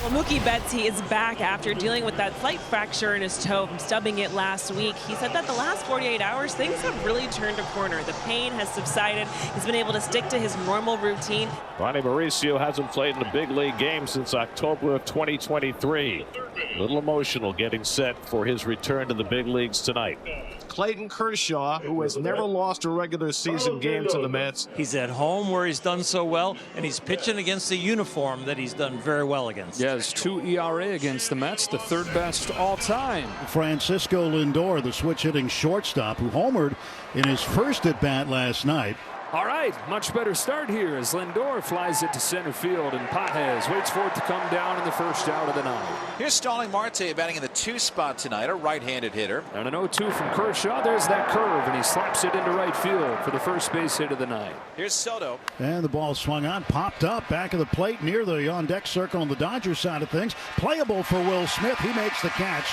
Well, Mookie Betts, he is back after dealing with that slight fracture in his toe from stubbing it last week. He said that the last 48 hours, things have really turned a corner. The pain has subsided. He's been able to stick to his normal routine. Ronnie Mauricio hasn't played in a big league game since October of 2023. A little emotional getting set for his return to the big leagues tonight. Clayton Kershaw, who has never lost a regular season game to the Mets. He's at home where he's done so well, and he's pitching against the uniform that he's done very well against. Yeah, his 2 ERA against the Mets, the third best all time. Francisco Lindor, the switch hitting shortstop, who homered in his first at bat last night. All right, much better start here as Lindor flies it to center field, and Pages waits for it to come down in the first out of the ninth. Here's Starling Marte batting in the 2 spot tonight, a right-handed hitter. And an 0-2 from Kershaw. There's that curve, and he slaps it into right field for the first base hit of the night. Here's Soto. And the ball swung on, popped up, back of the plate near the on-deck circle on the Dodgers side of things. Playable for Will Smith. He makes the catch.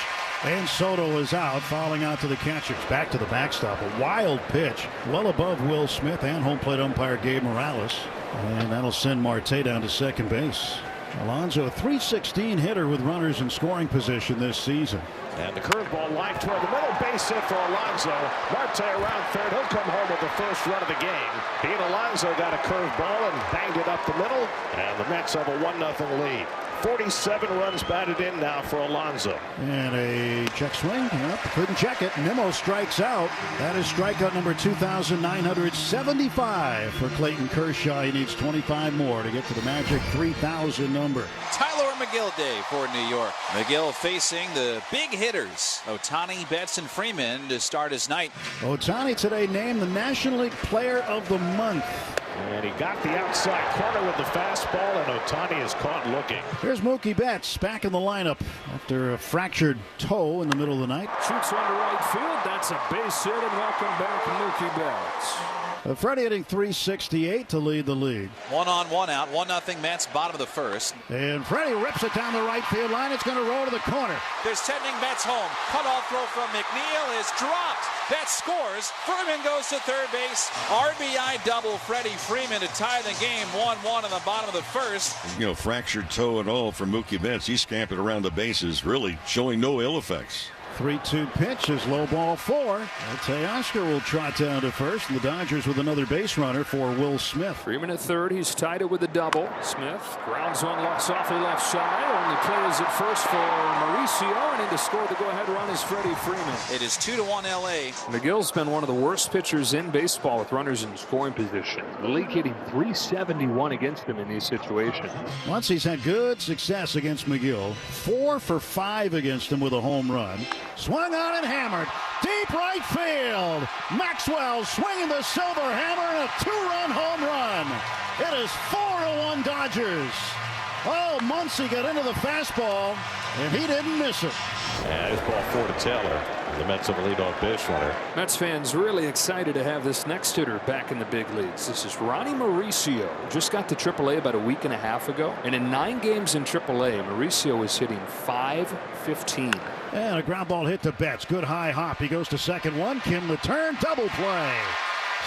And Soto is out, fouling out to the catchers. Back to the backstop. A wild pitch, well above Will Smith and home plate umpire Gabe Morales. And that'll send Marte down to second base. Alonso, a .316 hitter with runners in scoring position this season. And the curveball line toward the middle, base hit for Alonso. Marte around third. He'll come home with the first run of the game. Pete Alonso got a curveball and banged it up the middle. And the Mets have a 1-0 lead. 47 runs batted in now for Alonso. And a check swing. Yep, couldn't check it. Nimmo strikes out. That is strikeout number 2,975 for Clayton Kershaw. He needs 25 more to get to the magic 3,000 number. Tyler McGill day for New York. McGill facing the big hitters, Ohtani, Betts, and Freeman to start his night. Ohtani today named the National League Player of the Month. And he got the outside corner with the fastball, and Ohtani is caught looking. Here's Mookie Betts back in the lineup after a fractured toe in the middle of the night. Shoots one to right field. That's a base hit, and welcome back Mookie Betts. Freddie hitting .368 to lead the league. 1 on, 1 out. 1-0 Mets, bottom of the first. And Freddie rips it down the right field line. It's going to roll to the corner. They're sending Betts home. Cutoff throw from McNeil is dropped. Betts scores. Freeman goes to third base. RBI double Freddie Freeman to tie the game. 1-1 in the bottom of the first. You know, fractured toe and all for Mookie Betts. He's scampered around the bases, really showing no ill effects. 3-2 pitch is low ball 4. Teoscar will trot down to first, and the Dodgers with another base runner for Will Smith. Freeman at third. He's tied it with a double. Smith grounds one softly left side. Only plays at first for Mauricio, and in to score the go-ahead run is Freddie Freeman. It is 2-1 LA. McGill's been one of the worst pitchers in baseball with runners in scoring position. The league hitting .371 against him in these situations. Once he's had good success against McGill. 4 for 5 against him with a home run. Swung on and hammered. Deep right field. Maxwell swinging the silver hammer and a 2-run home run. It is 4-1 Dodgers. Oh, Muncy got into the fastball, and he didn't miss it. And it's ball 4 to Taylor. The Mets have a leadoff base runner. Mets fans really excited to have this next hitter back in the big leagues. This is Ronnie Mauricio. Just got to AAA about a week and a half ago. And in 9 games in AAA, Mauricio is hitting .515. And a ground ball hit to Betts. Good high hop. He goes to second one. Kim the turn. Double play.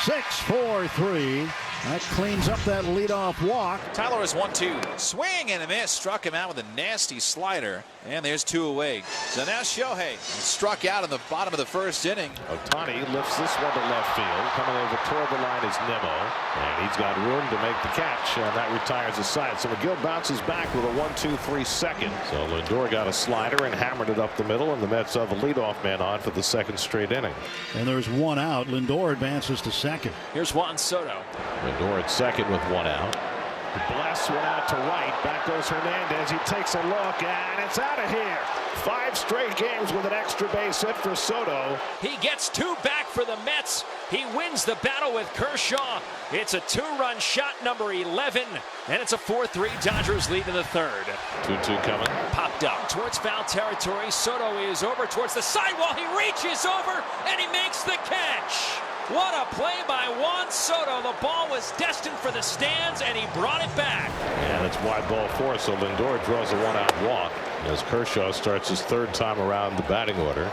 6-4-3. That cleans up that leadoff walk. Tyler is 1-2. Swing and a miss. Struck him out with a nasty slider. And there's 2 away. So now Shohei struck out in the bottom of the first inning. Ohtani lifts this one to left field. Coming over toward the line is Nimmo. And he's got room to make the catch. And that retires the side. So McGill bounces back with a 1-2-3 second. So Lindor got a slider and hammered it up the middle. And the Mets have a leadoff man on for the second straight inning. And there's 1 out. Lindor advances to second. Here's Juan Soto. Lindor at second with 1 out. Blasts one out to right. Back goes Hernandez. He takes a look, and it's out of here. 5 straight games with an extra base hit for Soto. He gets 2 back for the Mets. He wins the battle with Kershaw. It's a 2-run shot, number 11, and it's a 4-3 Dodgers lead in the third. 2-2 coming. Popped up towards foul territory. Soto is over towards the sidewall. He reaches over, and he makes the catch. What a play by Juan Soto. The ball was destined for the stands, and he brought it back. And it's wide ball 4, so Lindor draws a 1-out walk as Kershaw starts his 3rd time around the batting order.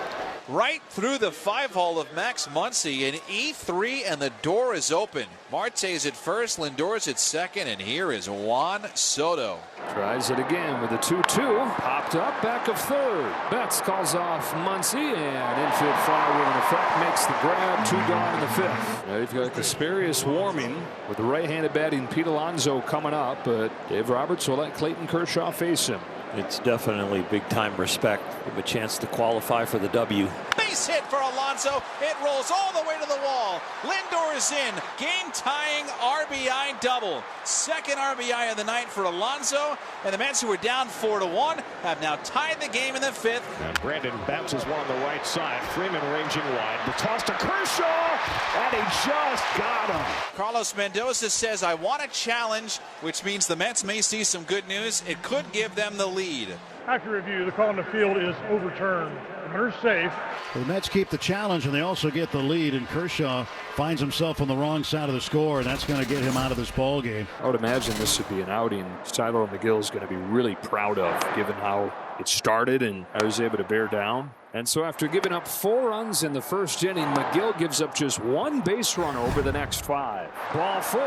right through the 5-hole of Max Muncy, an E3, and the door is open. Marte's at first, Lindor's at second, and here is Juan Soto. Tries it again with a 2-2. Popped up, back of third. Betts calls off Muncy, and infield fly with an effect makes the grab. 2 gone in the 5th. Now you've got Kasperius warming with the right-handed batting Pete Alonso coming up, but Dave Roberts will let Clayton Kershaw face him. It's definitely big-time respect. Give a chance to qualify for the W. Base hit for Alonso. It rolls all the way to the wall. Lindor is in. Game-tying RBI double. Second RBI of the night for Alonso. And the Mets, who were down 4-1, have now tied the game in the 5th. And Brandon bounces one on the right side. Freeman ranging wide. The toss to Kershaw, and he just got him. Carlos Mendoza says, I want a challenge, which means the Mets may see some good news. It could give them the lead. After review, the call on the field is overturned. Runner's safe. The Mets keep the challenge, and they also get the lead, and Kershaw finds himself on the wrong side of the score, and that's going to get him out of this ball game. I would imagine this would be an outing Tyler McGill is going to be really proud of, given how it started and I was able to bear down. And so after giving up 4 runs in the first inning, McGill gives up just 1 base run over the next 5. Ball 4,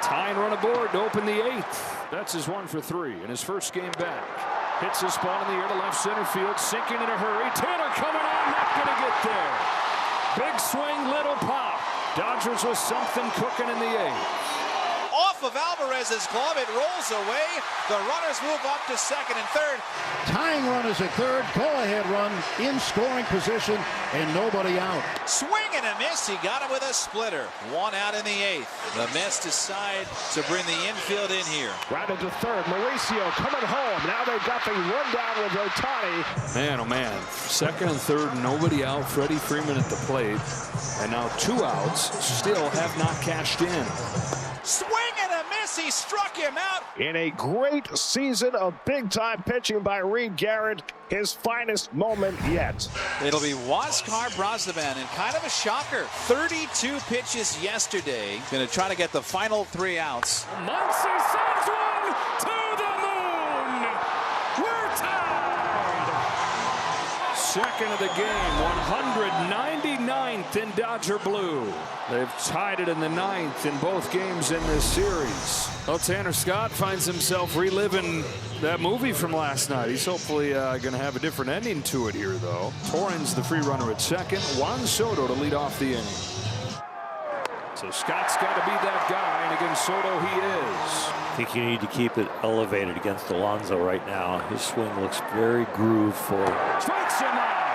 tying run aboard to open the 8th. That's his 1 for 3 in his first game back. Hits this ball in the air to left center field, sinking in a hurry. Taylor coming on, not going to get there. Big swing, little pop. Dodgers with something cooking in the 8th. Off of Alvarez's glove, it rolls away. The runners move up to second and third. Tying run is at third. Go-ahead run in scoring position, and nobody out. Swing and a miss. He got him with a splitter. 1 out in the 8th. The Mets decide to bring the infield in here. Grounded to third. Mauricio coming home. Now they've got the rundown with Ohtani. Man, oh man. Second and third, nobody out. Freddie Freeman at the plate. And now 2 outs. Still have not cashed in. Swing and a miss. He struck him out. In a great season of big-time pitching by Reed Garrett, his finest moment yet. It'll be Huáscar Brazoban, and kind of a shocker. 32 pitches yesterday. Going to try to get the final 3 outs. Muncy sends one to the moon. We're tied. Second of the game, 199th in Dodger blue. They've tied it in the 9th in both games in this series. Well, Tanner Scott finds himself reliving that movie from last night. He's hopefully going to have a different ending to it here, though. Torrens, the free runner at second. Juan Soto to lead off the inning. So Scott's got to be that guy, and against Soto he is. I think you need to keep it elevated against Alonso right now. His swing looks very grooveful. Strikes him out.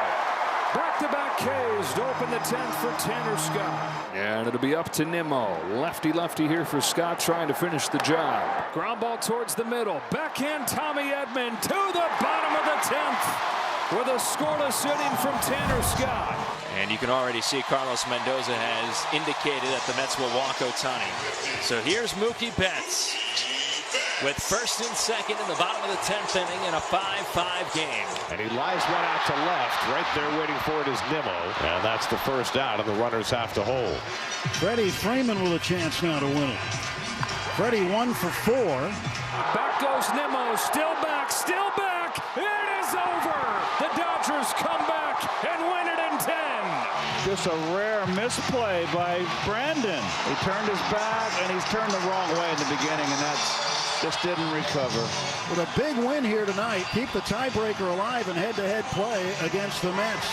Back-to-back Ks to open the 10th for Tanner Scott. And it'll be up to Nimmo. Lefty here for Scott, trying to finish the job. Ground ball towards the middle. Backhand Tommy Edman to the bottom of the 10th with a scoreless inning from Tanner Scott. And you can already see Carlos Mendoza has indicated that the Mets will walk Ohtani. So here's Mookie Betts with first and second in the bottom of the 10th inning in a 5-5 game. And he lies one out to left. Right there waiting for it is Nimmo. And that's the first out, and the runners have to hold. Freddie Freeman with a chance now to win it. Freddie 1 for 4. Back goes Nimmo. Still back. It is over. The Dodgers come back and win it in 10. Just a rare misplay by Brandon. He turned his back, and he's turned the wrong way in the beginning, and that's just didn't recover. With a big win here tonight, keep the tiebreaker alive in head-to-head play against the Mets.